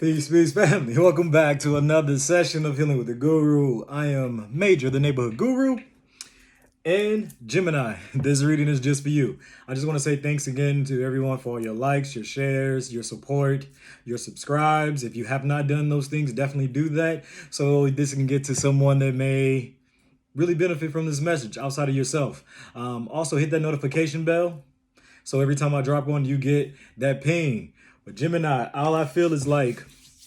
Peace, family. Welcome back to another session of Healing with the Guru. I am Major, the Neighborhood Guru, and Gemini. This reading is just for you. I just want to say thanks again to everyone for all your likes, your shares, your support, your subscribes. If you have not done those things, definitely do that so this can get to someone that may really benefit from this message outside of yourself. Also, hit that notification bell so every time I drop one, you get that ping. But Gemini, all I feel is like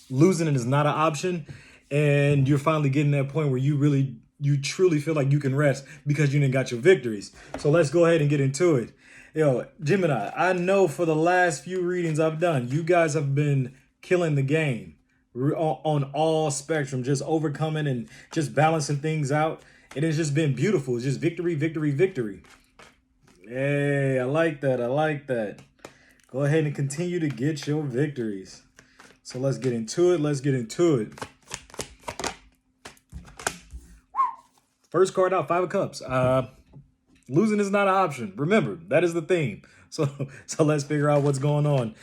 losing it is not an option, and you're finally getting that point where you truly feel like you can rest because you didn't got your victories. So let's go ahead and get into it. Yo, Gemini, I know for the last few readings I've done, you guys have been killing the game on all spectrum, just overcoming and just balancing things out. It has just been beautiful. It's just victory, victory, victory. Hey, I like that. I like that. Go ahead and continue to get your victories. So let's get into it. Let's get into it. First card out, Five of Cups. Losing is not an option. Remember, that is the theme. So let's figure out what's going on.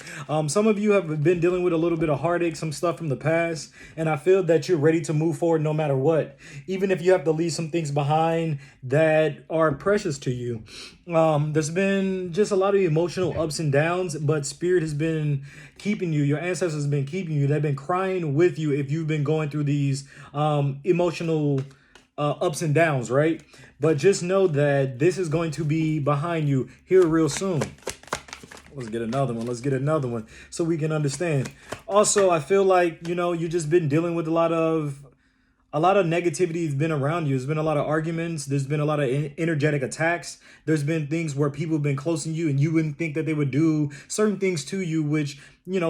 Some of you have been dealing with a little bit of heartache, some stuff from the past, and I feel that you're ready to move forward no matter what. Even if you have to leave some things behind that are precious to you. There's been just a lot of emotional ups and downs, but Spirit has been keeping you. Your ancestors have been keeping you. They've been crying with you if you've been going through these emotional ups and downs, right? But just know that this is going to be behind you here real soon. Let's get another one. Let's get another one so we can understand. Also, I feel like, you've just been dealing with a lot of negativity has been around you. There's been a lot of arguments. There's been a lot of energetic attacks. There's been things where people have been close to you and you wouldn't think that they would do certain things to you, which,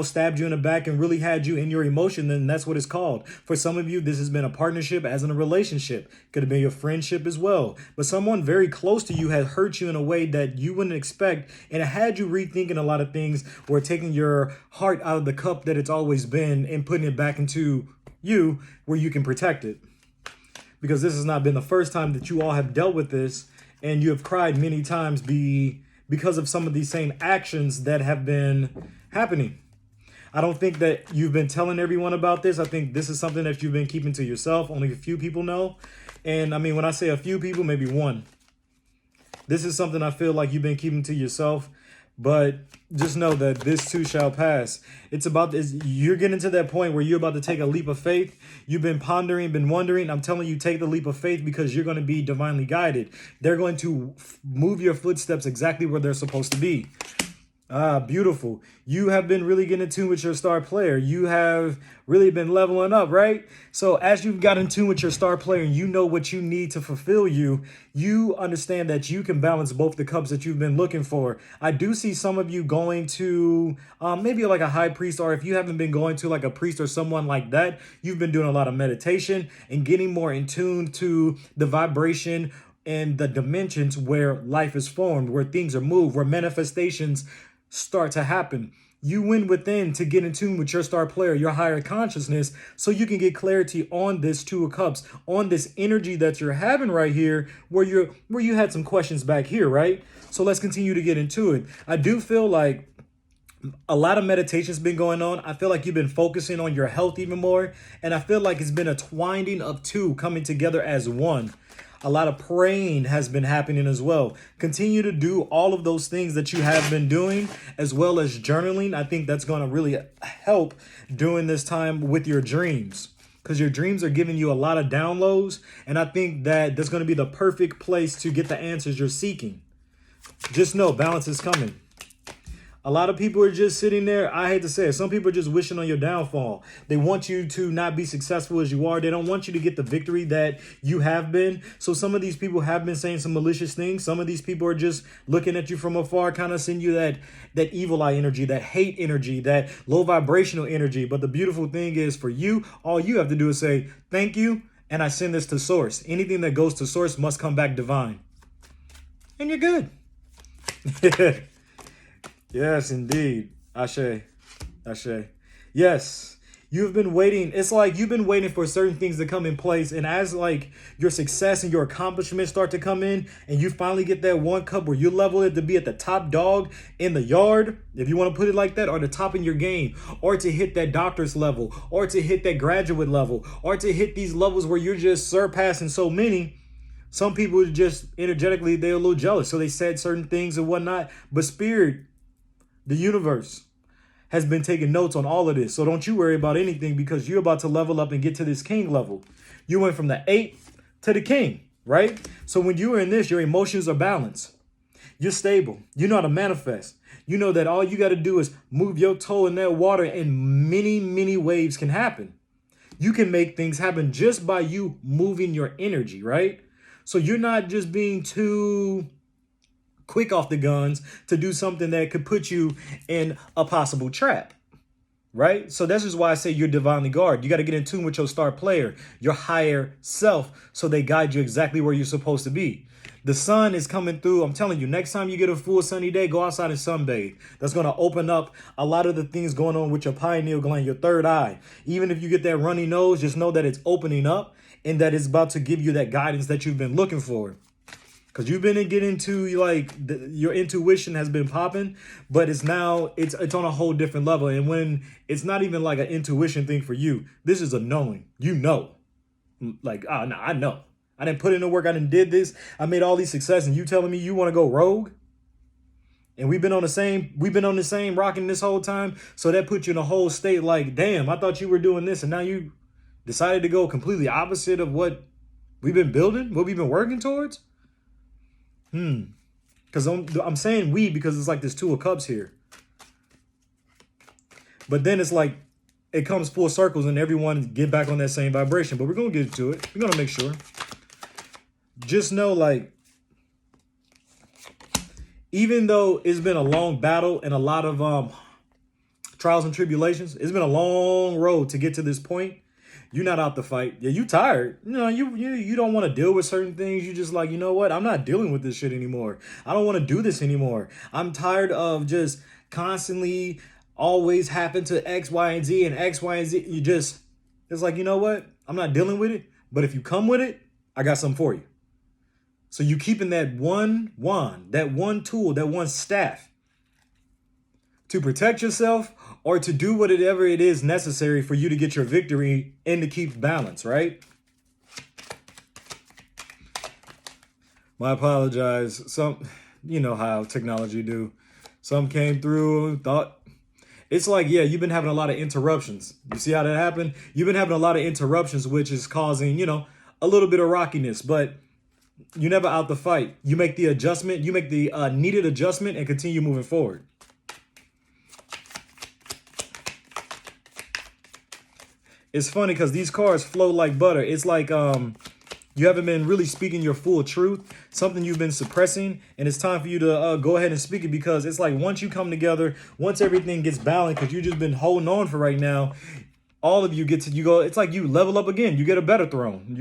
stabbed you in the back and really had you in your emotion. Then that's what it's called. For some of you, this has been a partnership as in a relationship. Could have been your friendship as well. But someone very close to you has hurt you in a way that you wouldn't expect. And it had you rethinking a lot of things, or taking your heart out of the cup that it's always been and putting it back into you where you can protect it. Because this has not been the first time that you all have dealt with this, and you have cried many times because of some of these same actions that have been happening. I don't think that you've been telling everyone about this. I think this is something that you've been keeping to yourself. Only a few people know. And I mean, when I say a few people, maybe one. This is something I feel like you've been keeping to yourself. But just know that this too shall pass. It's about this. You're getting to that point where you're about to take a leap of faith. You've been pondering, been wondering. I'm telling you, take the leap of faith because you're going to be divinely guided. They're going to move your footsteps exactly where they're supposed to be. Beautiful. You have been really getting in tune with your star player. You have really been leveling up, right? So as you've got in tune with your star player and you know what you need to fulfill you, you understand that you can balance both the cups that you've been looking for. I do see some of you going to maybe like a high priest, or if you haven't been going to like a priest or someone like that, you've been doing a lot of meditation and getting more in tune to the vibration and the dimensions where life is formed, where things are moved, where manifestations start to happen. You went within to get in tune with your star player, your higher consciousness, so you can get clarity on this Two of Cups, on this energy that you're having right here, where you had some questions back here, right? So let's continue to get into it. I do feel like a lot of meditation's been going on. I feel like you've been focusing on your health even more, and I feel like it's been a twining of two coming together as one. A lot of praying has been happening as well. Continue to do all of those things that you have been doing, as well as journaling. I think that's going to really help during this time with your dreams, because your dreams are giving you a lot of downloads. And I think that that's going to be the perfect place to get the answers you're seeking. Just know balance is coming. A lot of people are just sitting there. I hate to say it. Some people are just wishing on your downfall. They want you to not be successful as you are. They don't want you to get the victory that you have been. So some of these people have been saying some malicious things. Some of these people are just looking at you from afar, kind of send you that evil eye energy, that hate energy, that low vibrational energy. But the beautiful thing is, for you, all you have to do is say, thank you, and I send this to source. Anything that goes to source must come back divine. And you're good. Yes, indeed. Ashe. Ashe. Yes. You've been waiting. It's like you've been waiting for certain things to come in place. And as like your success and your accomplishments start to come in and you finally get that one cup where you level it to be at the top dog in the yard, if you want to put it like that, or the top in your game, or to hit that doctor's level, or to hit that graduate level, or to hit these levels where you're just surpassing so many. Some people just energetically, they're a little jealous. So they said certain things and whatnot. But spirit, the universe, has been taking notes on all of this. So don't you worry about anything because you're about to level up and get to this king level. You went from the 8 to the king, right? So when you are in this, your emotions are balanced. You're stable. You know how to manifest. You know that all you got to do is move your toe in that water and many, many waves can happen. You can make things happen just by you moving your energy, right? So you're not just being too quick off the guns to do something that could put you in a possible trap, right? So that's just why I say you're divinely guarded. You got to get in tune with your star player, your higher self, so they guide you exactly where you're supposed to be. The sun is coming through. I'm telling you, next time you get a full sunny day, go outside and sunbathe. That's going to open up a lot of the things going on with your pineal gland, your third eye. Even if you get that runny nose, just know that it's opening up and that it's about to give you that guidance that you've been looking for. Because you've been getting into like your intuition has been popping, but it's now it's on a whole different level. And when it's not even like an intuition thing for you, this is a knowing. You know, like, oh, no, I know. I didn't put in the work. I didn't did this. I made all these success, and you telling me you want to go rogue? And we've been on the same rocking this whole time. So that put you in a whole state like, damn, I thought you were doing this, and now you decided to go completely opposite of what we've been building, what we've been working towards. Because I'm saying we because it's like this 2 of cups here. But then it's like it comes full circles and everyone get back on that same vibration. But we're going to get to it. We're going to make sure. Just know, like, even though it's been a long battle and a lot of trials and tribulations, it's been a long road to get to this point. You're not out to fight. Yeah, you tired. You know, you don't want to deal with certain things. You just like, you know what? I'm not dealing with this shit anymore. I don't want to do this anymore. I'm tired of just constantly always happen to X, Y, and Z and X, Y, and Z. It's like, you know what? I'm not dealing with it. But if you come with it, I got something for you. So you keeping that one wand, that one tool, that one staff to protect yourself or to do whatever it is necessary for you to get your victory and to keep balance, right? I apologize. You know how technology do. Some came through, thought. It's like, yeah, you've been having a lot of interruptions. You see how that happened? You've been having a lot of interruptions, which is causing, a little bit of rockiness, but you're never out the fight. You make the adjustment, you make the needed adjustment and continue moving forward. It's funny because these cards flow like butter. It's like you haven't been really speaking your full truth, something you've been suppressing, and it's time for you to go ahead and speak it because it's like once you come together, once everything gets balanced, because you've just been holding on for right now, all of you go, it's like you level up again. You get a better throne,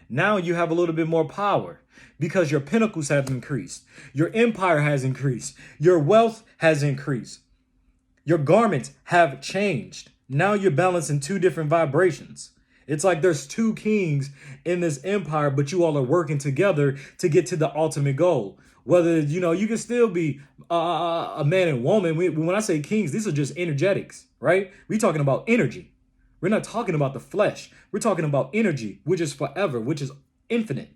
Now you have a little bit more power because your pinnacles have increased. Your empire has increased. Your wealth has increased. Your garments have changed. Now you're balancing 2 different vibrations. It's like there's 2 kings in this empire, but you all are working together to get to the ultimate goal. Whether, you can still be a man and woman. When I say kings, these are just energetics, right? We're talking about energy. We're not talking about the flesh. We're talking about energy, which is forever, which is infinite,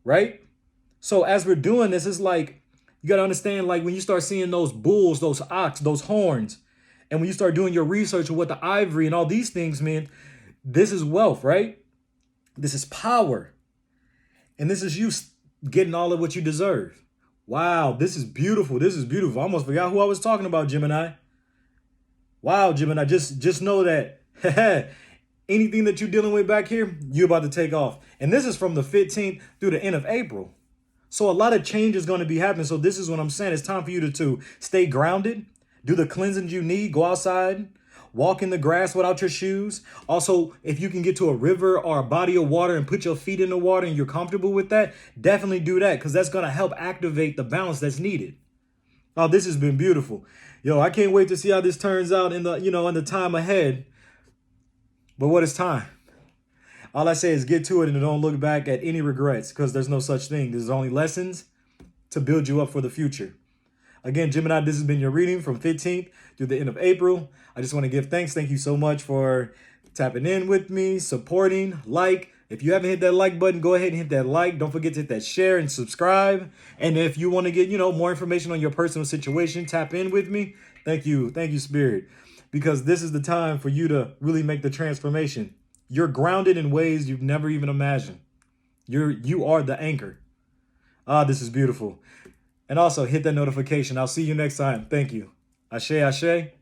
right? So as we're doing this, it's like, you got to understand, like when you start seeing those bulls, those ox, those horns, and when you start doing your research of what the ivory and all these things mean, this is wealth, right? This is power. And this is you getting all of what you deserve. Wow, this is beautiful. This is beautiful. I almost forgot who I was talking about, Gemini. Wow, Gemini, just know that anything that you're dealing with back here, you're about to take off. And this is from the 15th through the end of April. So a lot of change is going to be happening. So this is what I'm saying. It's time for you to stay grounded, do the cleansing you need, go outside, walk in the grass without your shoes. Also, if you can get to a river or a body of water and put your feet in the water and you're comfortable with that, definitely do that because that's going to help activate the balance that's needed. Oh, this has been beautiful. Yo, I can't wait to see how this turns out in the, in the time ahead. But what is time? All I say is get to it and don't look back at any regrets, because there's no such thing. There's only lessons to build you up for the future. Again, Gemini, this has been your reading from 15th through the end of April. I just want to give thanks. Thank you so much for tapping in with me, supporting, like. If you haven't hit that like button, go ahead and hit that like. Don't forget to hit that share and subscribe. And if you want to get, more information on your personal situation, tap in with me. Thank you. Thank you, Spirit. Because this is the time for you to really make the transformation. You're grounded in ways you've never even imagined. You are the anchor. This is beautiful. And also hit that notification. I'll see you next time. Thank you. Ashe, ashe.